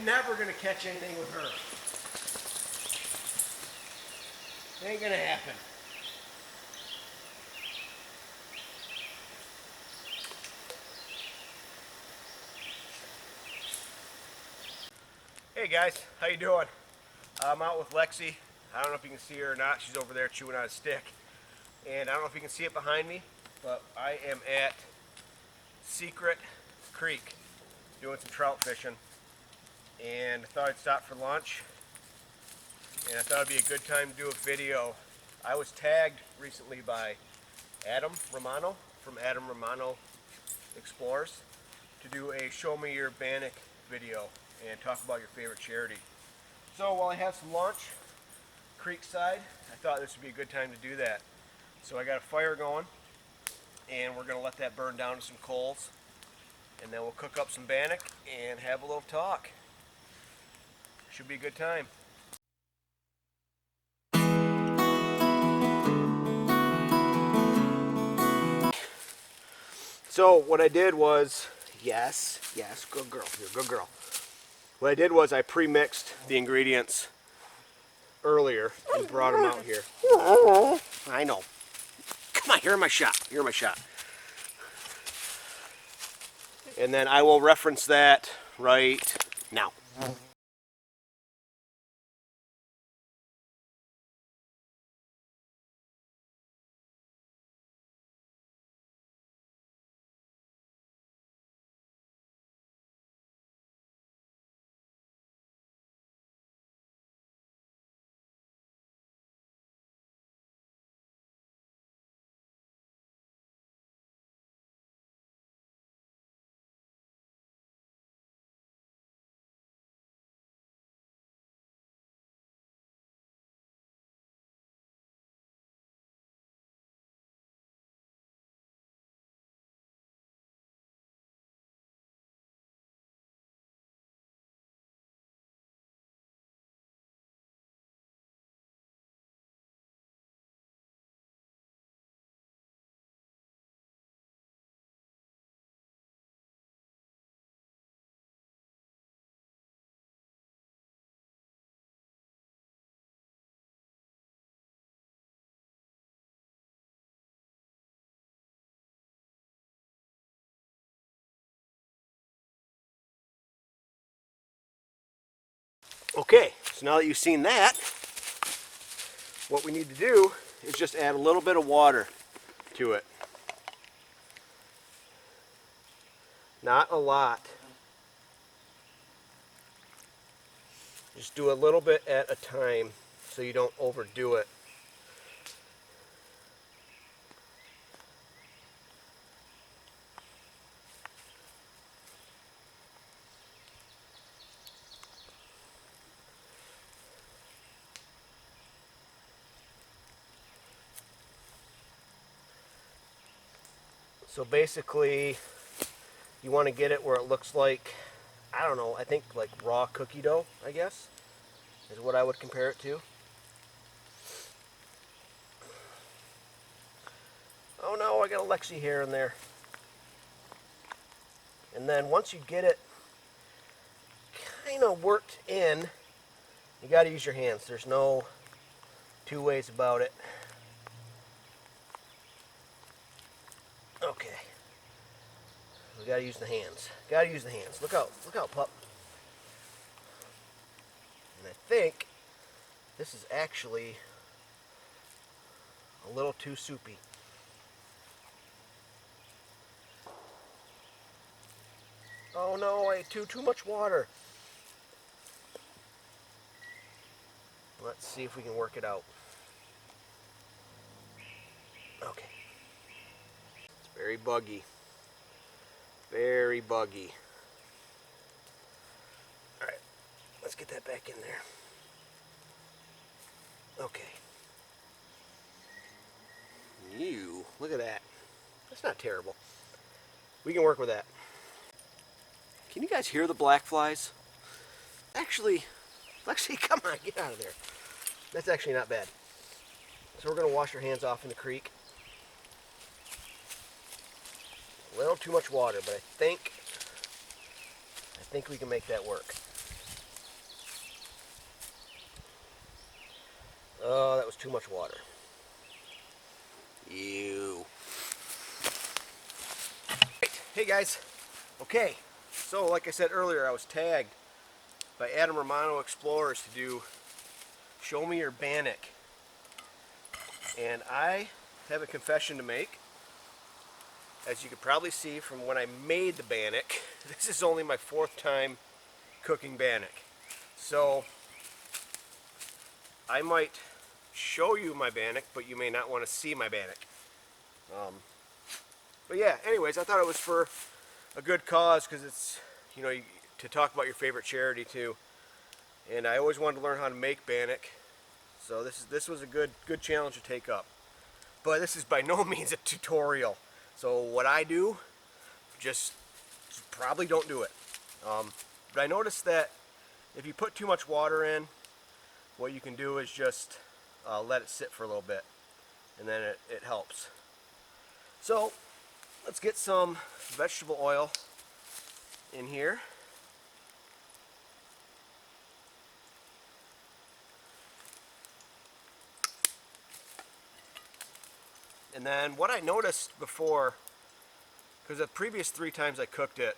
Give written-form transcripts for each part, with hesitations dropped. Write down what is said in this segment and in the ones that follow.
never going to catch anything with her. Ain't going to happen. Hey guys, how you doing? I'm out with Lexi. I don't know if you can see her or not. She's over there chewing on a stick. And I don't know if you can see it behind me, but I am at Secret Creek doing some trout fishing. And I thought I'd stop for lunch. And I thought it'd be a good time to do a video. I was tagged recently by Adam Romano from Adam Romano Explores to do a Show Me Your Bannock video and talk about your favorite charity. So while I have some lunch, creekside, I thought this would be a good time to do that. So I got a fire going, and we're going to let that burn down to some coals, and then we'll cook up some bannock and have a little talk. Should be a good time. So what I did was, yes, good girl, you're a good girl. What I did was I pre-mixed the ingredients earlier and brought them out here. I know. Come on, you're my shot. You're my shot. And then I will reference that right now. Okay, so now that you've seen that, what we need to do is just add a little bit of water to it. Not a lot. Just do a little bit at a time so you don't overdo it. So basically, you want to get it where it looks like, I don't know, I think like raw cookie dough, I guess, is what I would compare it to. Oh no, I got a Lexi hair in there. And then once you get it kind of worked in, you got to use your hands. There's no two ways about it. Okay. We got to use the hands. Got to use the hands. Look out, pup. And I think this is actually a little too soupy. Oh no, I ate too much water. Let's see if we can work it out. Okay. It's very buggy. Very buggy. Alright, let's get that back in there. Okay. Look at that. That's not terrible. We can work with that. Can you guys hear the black flies? Actually, Lexi, come on, get out of there. That's actually not bad. So we're going to wash our hands off in the creek. A little too much water, but I think we can make that work. Oh, that was too much water. Ew. Hey guys. Okay, so like I said earlier, I was tagged by Adam Romano Explores to do Show Me Your Bannock. And I have a confession to make. As you can probably see from when I made the bannock, this is only my 4th time cooking bannock. So I might show you my bannock, but you may not want to see my bannock. But yeah, anyways, I thought it was for a good cause, because it's, you know, to talk about your favorite charity too. And I always wanted to learn how to make bannock, so this was a good challenge to take up. But this is by no means a tutorial. So what I do, just probably don't do it. But I noticed that if you put too much water in, what you can do is just let it sit for a little bit, and then it helps. So let's get some vegetable oil in here. And then what I noticed before, because the previous 3 times I cooked it,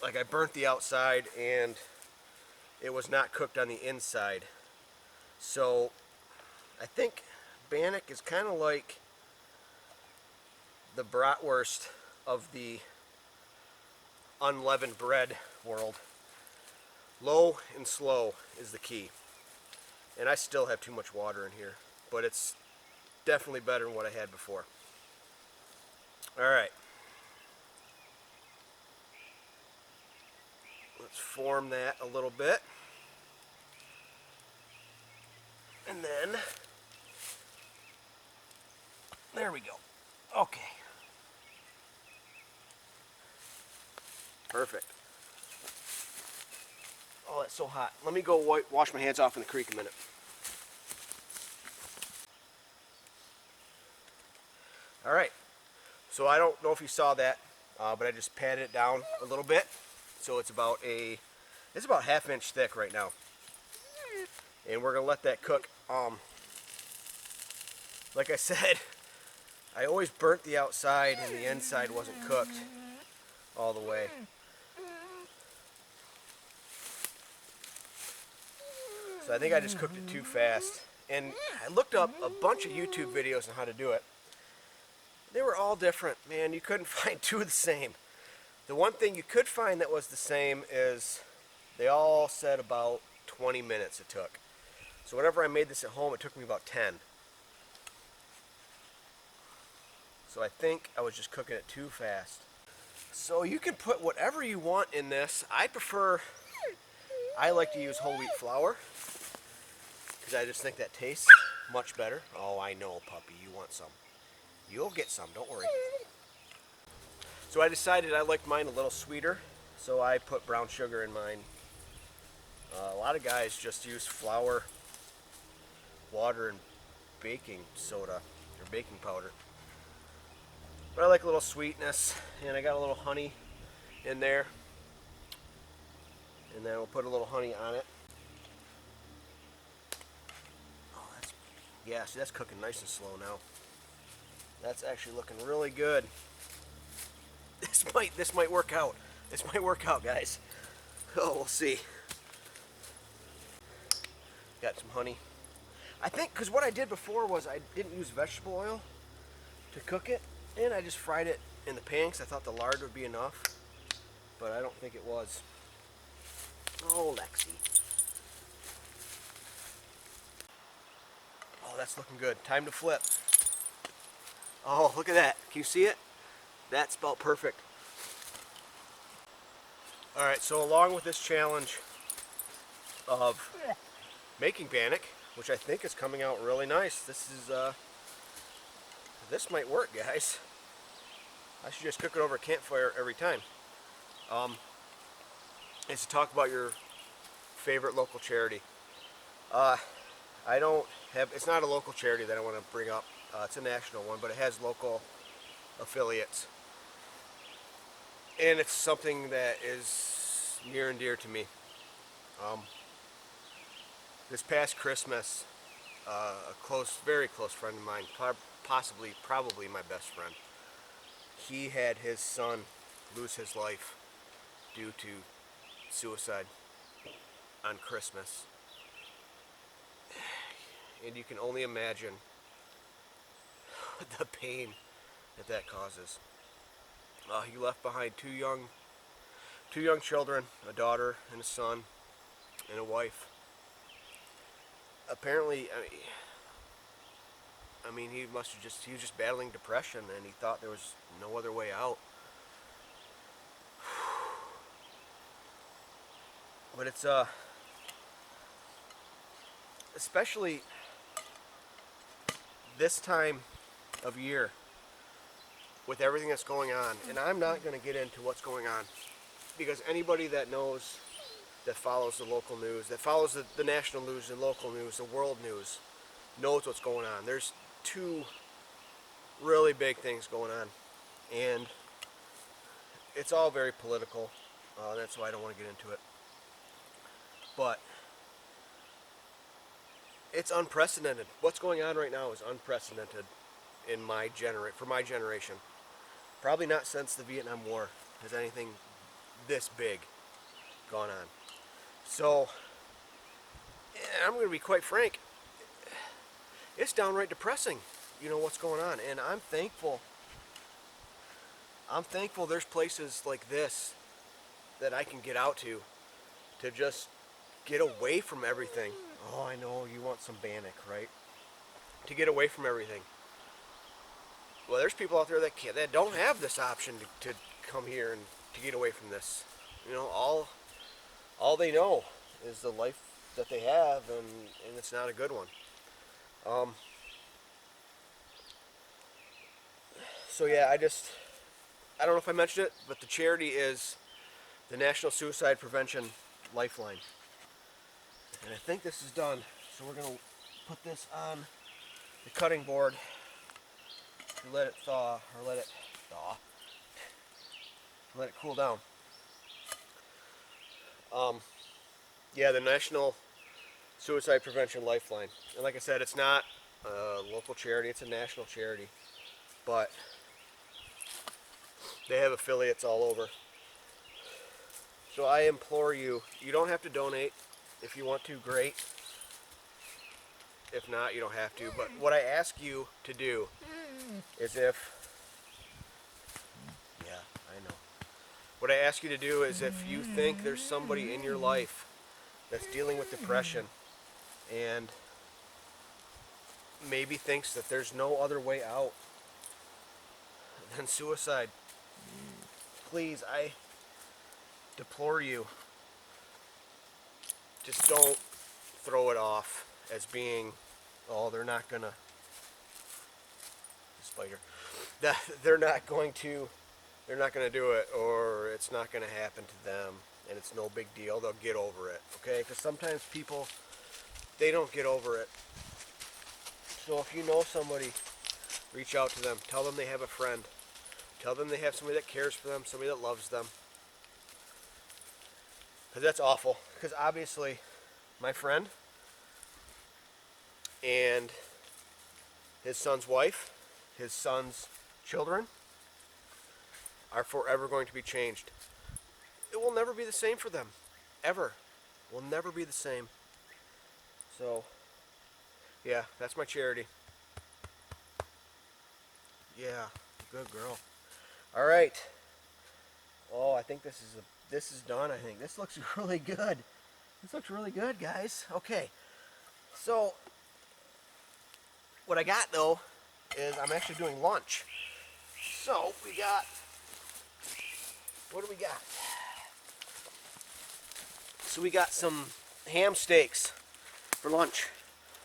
like I burnt the outside and it was not cooked on the inside. So I think bannock is kind of like the bratwurst of the unleavened bread world. Low and slow is the key. And I still have too much water in here, but it's definitely better than what I had before. Alright. Let's form that a little bit. And then, there we go. Okay. Perfect. Oh, it's so hot. Let me go wash my hands off in the creek a minute. Alright, so I don't know if you saw that, but I just patted it down a little bit. So it's about ½ inch thick right now. And we're going to let that cook. Like I said, I always burnt the outside and the inside wasn't cooked all the way. So I think I just cooked it too fast. And I looked up a bunch of YouTube videos on how to do it. They were all different, man. You couldn't find 2 the same. The one thing you could find that was the same is they all said about 20 minutes it took. So whenever I made this at home, it took me about 10. So I think I was just cooking it too fast. So you can put whatever you want in this. I like to use whole wheat flour, because I just think that tastes much better. Oh, I know, puppy, you want some. You'll get some, don't worry. So I decided I liked mine a little sweeter, so I put brown sugar in mine. A lot of guys just use flour, water, and baking soda, or baking powder. But I like a little sweetness, and I got a little honey in there. And then we'll put a little honey on it. Oh, yeah, see, that's cooking nice and slow now. That's actually looking really good. This might work out. This might work out, guys. Oh, we'll see. Got some honey. I think, because what I did before was I didn't use vegetable oil to cook it, and I just fried it in the pan because I thought the lard would be enough, but I don't think it was. Oh, Lexi. Oh, that's looking good. Time to flip. Oh, look at that. Can you see it? That's about perfect. Alright, so along with this challenge of making bannock, which I think is coming out really nice. This might work, guys. I should just cook it over a campfire every time. Is to talk about your favorite local charity. It's not a local charity that I want to bring up. It's a national one, but it has local affiliates. And it's something that is near and dear to me. This past Christmas, a very close friend of mine, probably my best friend, he had his son lose his life due to suicide on Christmas. And you can only imagine the pain that causes. He left behind two young children, a daughter and a son, and a wife. Apparently, he was just battling depression, and he thought there was no other way out. But it's especially this time of year with everything that's going on, and I'm not going to get into what's going on, because anybody that knows, that follows the local news, that follows the national news, the local news, the world news, knows what's going on. There's two really big things going on, and it's all very political. That's why I don't want to get into it. But it's unprecedented. What's going on right now is unprecedented for my generation. Probably not since the Vietnam War has anything this big gone on. So, I'm going to be quite frank. It's downright depressing, what's going on. And I'm thankful there's places like this that I can get out to just get away from everything. Oh, I know you want some Bannock, right? To get away from everything. Well, there's people out there that don't have this option to come here and to get away from this. All they know is the life that they have, and it's not a good one. So yeah, I don't know if I mentioned it, but the charity is the National Suicide Prevention Lifeline. And I think this is done, so we're going to put this on the cutting board to let it cool down. Yeah, the National Suicide Prevention Lifeline. And like I said, it's not a local charity, it's a national charity. But they have affiliates all over. So I implore you, you don't have to donate. If you want to, great. If not, you don't have to. But what I ask you to do is what I ask you to do is if you think there's somebody in your life that's dealing with depression and maybe thinks that there's no other way out than suicide, please, I deplore you, just don't throw it off as being, they're not gonna, spider, they're not going to do it, or it's not going to happen to them, and it's no big deal, they'll get over it, okay? Because sometimes people, they don't get over it. So if you know somebody, reach out to them, tell them they have a friend, tell them they have somebody that cares for them, somebody that loves them. Because that's awful, because obviously my friend and his son's wife, his son's children, are forever going to be changed. It will never be the same for them. Ever. It will never be the same. So, yeah, that's my charity. Yeah, good girl. Alright. Oh, I think this is done, I think. This looks really good. This looks really good, guys. Okay. So, what I got, though, is I'm actually doing lunch. So, we got... What do we got? So we got some ham steaks for lunch.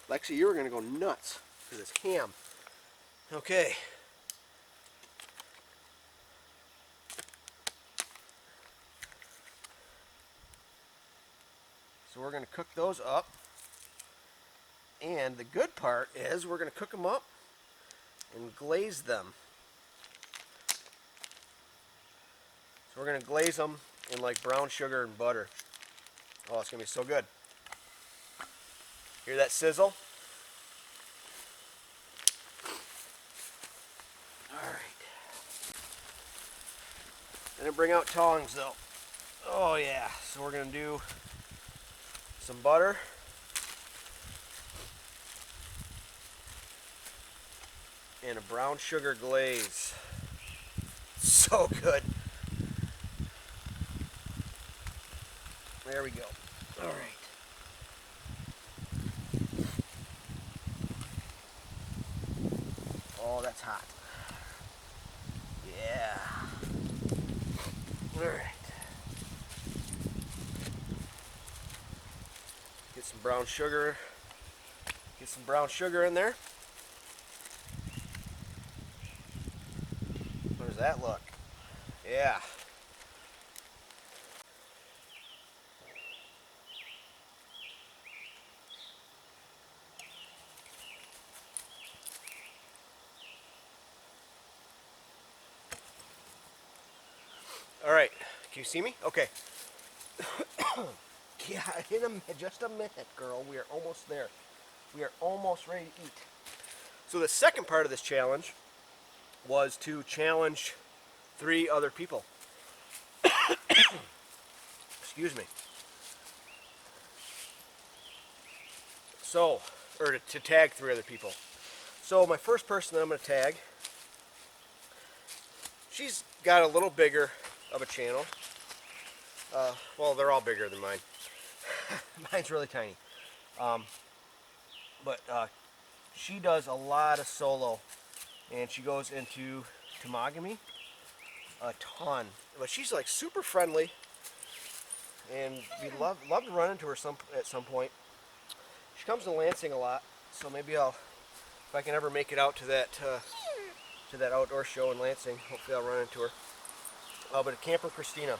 Lexi, you were going to go nuts because it's ham. Okay. So we're going to cook those up. And the good part is we're going to cook them up and glaze them. So we're going to glaze them in like brown sugar and butter. Oh, it's going to be so good. Hear that sizzle? Alright. Gonna bring out tongs though. Oh yeah, so we're gonna do some butter. And a brown sugar glaze. So good. There we go. All right. Oh, that's hot. Yeah. All right. Get some brown sugar. Get some brown sugar in there. How does that look? Yeah. All right. Can you see me? Okay. Yeah, just a minute, girl. We are almost there. We are almost ready to eat. So the second part of this challenge was to challenge 3 other people. Excuse me. So, or to tag 3 other people. So my first person that I'm going to tag, she's got a little bigger of a channel. Well, they're all bigger than mine. Mine's really tiny. But she does a lot of solo, and she goes into Tamagami a ton. But she's like super friendly, and we'd love to run into her at some point. She comes to Lansing a lot, so maybe if I can ever make it out to that outdoor show in Lansing, hopefully I'll run into her. But Camper Christina,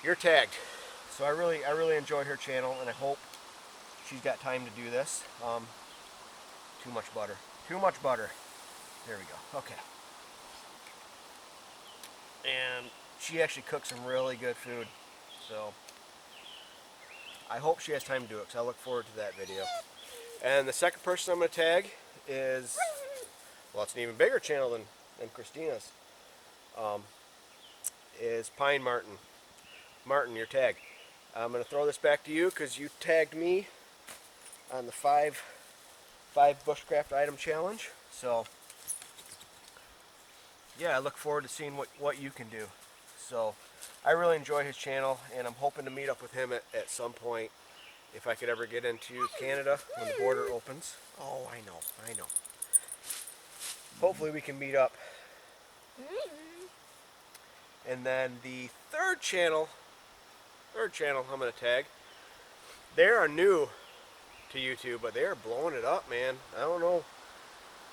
you're tagged. So I really enjoy her channel, and I hope she's got time to do this. Too much butter. Too much butter. There we go. Okay. And she actually cooks some really good food. So I hope she has time to do it, because I look forward to that video. And the second person I'm going to tag is, well, it's an even bigger channel than Christina's, is PineMartyn. Martin, your tag. I'm going to throw this back to you because you tagged me on the 5 bushcraft item challenge. So yeah, I look forward to seeing what you can do. So I really enjoy his channel, and I'm hoping to meet up with him at some point if I could ever get into Canada when the border opens. Oh, I know. Hopefully we can meet up. And then the third channel I'm going to tag, they are new to YouTube, but they are blowing it up, man. I don't know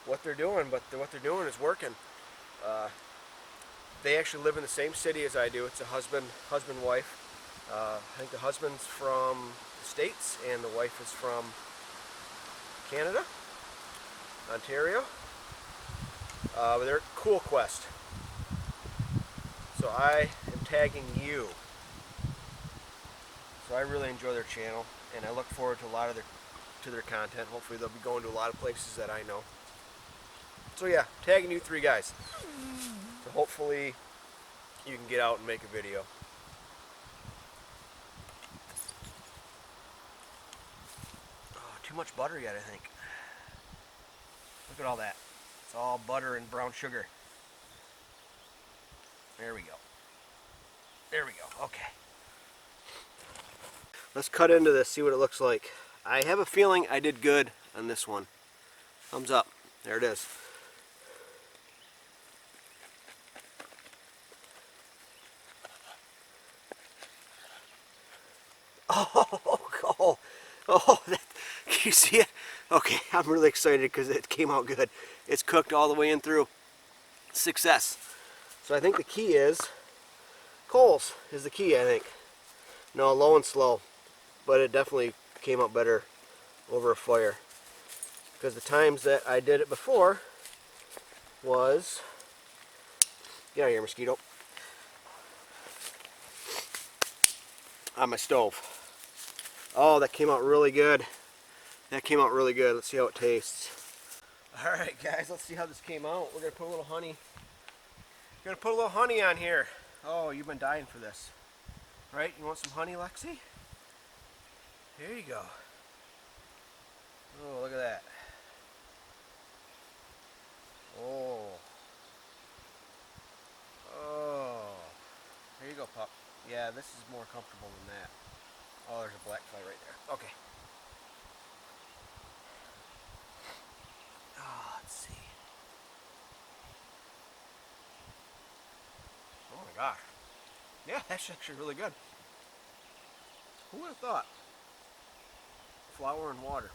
what they're doing, but what they're doing is working. They actually live in the same city as I do. It's a husband-wife. I think the husband's from the States and the wife is from Canada, Ontario. But they're KUEST. So I am tagging you. So I really enjoy their channel, and I look forward to a lot of their content. Hopefully they'll be going to a lot of places that I know. So yeah, tagging you 3 guys. So hopefully you can get out and make a video. Oh, too much butter yet, I think. Look at all that. It's all butter and brown sugar. There we go. There we go. Okay. Let's cut into this, see what it looks like. I have a feeling I did good on this one. Thumbs up. There it is. Can you see it? Okay, I'm really excited because it came out good. It's cooked all the way in through. Success. So I think the key is, coals is the key, I think. No, low and slow. But it definitely came out better over a fire. Because the times that I did it before was, get out of here, mosquito, on my stove. Oh, that came out really good. That came out really good. Let's see how it tastes. All right, guys, let's see how this came out. We're gonna put a little honey. Gonna put a little honey on here. Oh, you've been dying for this, right? You want some honey, Lexi? Here you go. Oh, look at that. Oh. Oh. Here you go, pup. Yeah, this is more comfortable than that. Oh, there's a black fly right there. Okay. Oh, let's see. Oh my gosh. Yeah, that's actually really good. Who would have thought? Flour and water.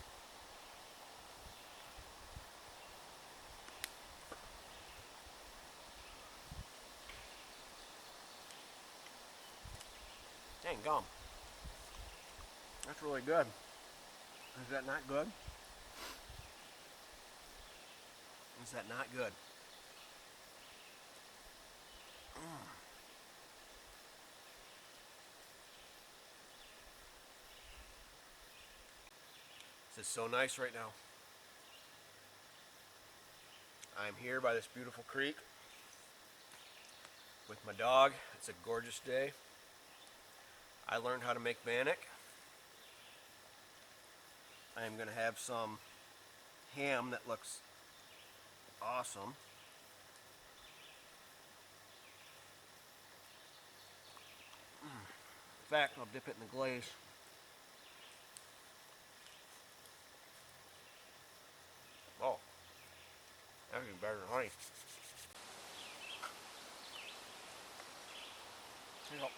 Dang gum. That's really good. Is that not good? Is that not good? This is so nice right now. I'm here by this beautiful creek with my dog. It's a gorgeous day. I learned how to make bannock. I am going to have some ham that looks awesome. In fact, I'll dip it in the glaze. Oh, that's even better than honey. Here you go.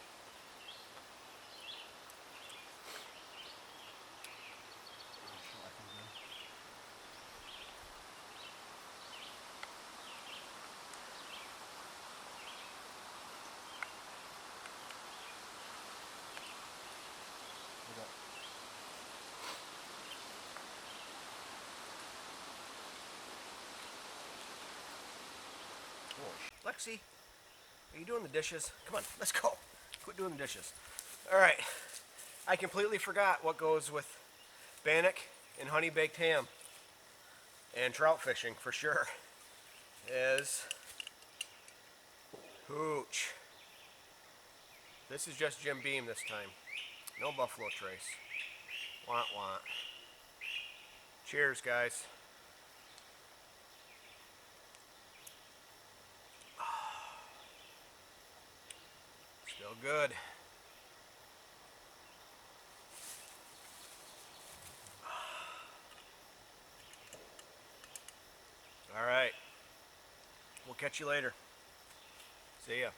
Lexi, are you doing the dishes? Come on, let's go. Quit doing the dishes. All right, I completely forgot what goes with bannock and honey baked ham and trout fishing for sure is hooch. This is just Jim Beam this time. No Buffalo Trace. Want. Cheers, guys. Still good. All right. We'll catch you later. See ya.